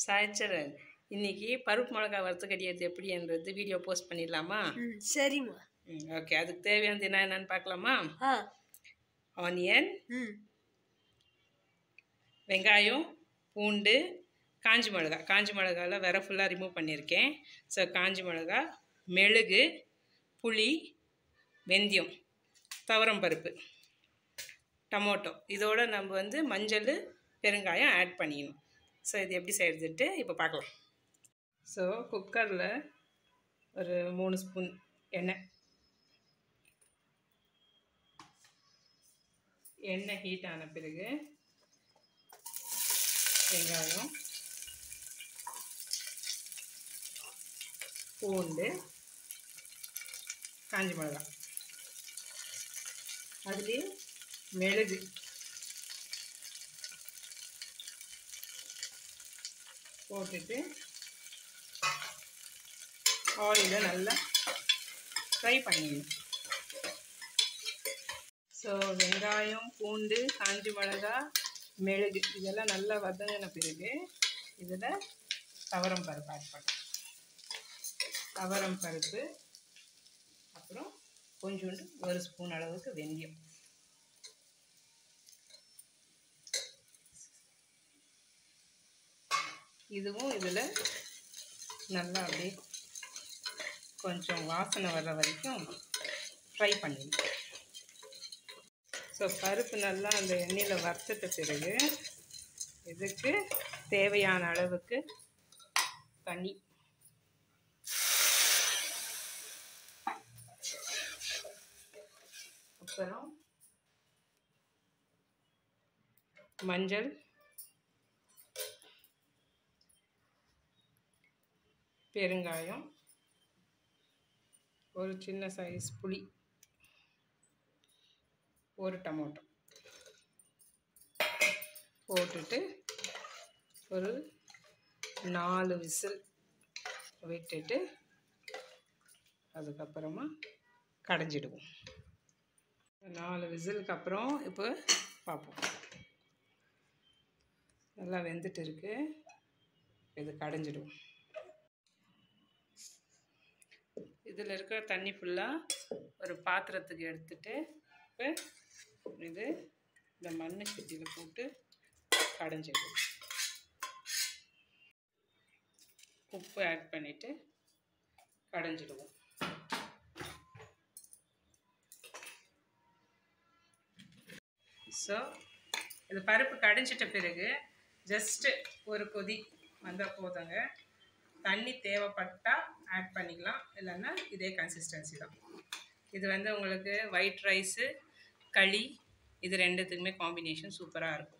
சாய்ச்சரன் இன்னைக்கு பருப்பு மிளகாய் வறுத்து கடிக்கிறது எப்படின்றது வீடியோ போஸ்ட் பண்ணிடலாமா? சரிம்மா. ஓகே, அதுக்கு தேவையானது என்னன்னு பார்க்கலாமா? ஆனியன், வெங்காயம், பூண்டு, காஞ்சி மிளகாவில் வேற ஃபுல்லாக ரிமூவ் பண்ணியிருக்கேன். ஸோ காஞ்சி மிளகா, மெழுகு, புளி, வெந்தயம், துவரம் பருப்பு, டொமேட்டோ, இதோட நம்ம மஞ்சள், பெருங்காயம் ஆட் பண்ணிக்கணும். ஸோ இது எப்படி செய்கிறதுட்டு இப்போ பார்க்கலாம். ஸோ குக்கரில் ஒரு 3 ஸ்பூன் எண்ணெய் ஹீட் ஆன பிறகு வெங்காயம், பூண்டு, காஞ்சி மிளகாய், அதுலேயே மெழுகு, போட்டுட்டு ஆயிலை நல்லா ஃப்ரை பண்ணிடணும். ஸோ வெங்காயம், பூண்டு, காஞ்சி மிளகாய், மெழுகு இதெல்லாம் நல்லா வதங்கின பிறகு இதில் துவரம் பருப்பு ஆட் பண்ணணும். துவரம் பருப்பு, அப்புறம் கொஞ்சோண்டு 1 ஸ்பூன் அளவுக்கு வெந்தயம், இதுவும் இதில் நல்லா அப்படியே கொஞ்சம் வாசனை வர்ற வரைக்கும் ஃப்ரை பண்ணிடணும். ஸோ பருப்பு நல்லா அந்த எண்ணெயில் வறுத்துட்ட பிறகு இதுக்கு தேவையான அளவுக்கு தண்ணி, அப்புறம் மஞ்சள், பெருங்காயம், ஒரு சின்ன சைஸ் புளி, ஒரு டொமேட்டோ போட்டுட்டு ஒரு 4 விசில் விட்டுட்டு அதுக்கப்புறமா கடைஞ்சிடுவோம். 4 விசிலுக்கு அப்புறம் இப்போ பார்ப்போம். நல்லா வெந்துட்டு இருக்கு. இது கடைஞ்சிடுவோம். இதில் இருக்கிற தண்ணி ஃபுல்லாக ஒரு பாத்திரத்துக்கு எடுத்துட்டு இப்போ இது இந்த மண் சட்டியில் போட்டு கடைஞ்சிடுவோம். உப்பு ஆட் பண்ணிவிட்டு கடைஞ்சிடுவோம். ஸோ இது பருப்பு கடைஞ்சிட்ட பிறகு ஜஸ்ட்டு ஒரு கொதி வந்தால் போதுங்க. தண்ணி தேவைப்பட்டால் ஆட் பண்ணிக்கலாம், இல்லைன்னா இதே கன்சிஸ்டன்சி தான். இது உங்களுக்கு ஒயிட் ரைஸு, களி இது ரெண்டுத்துக்குமே காம்பினேஷன் சூப்பராக இருக்கும்.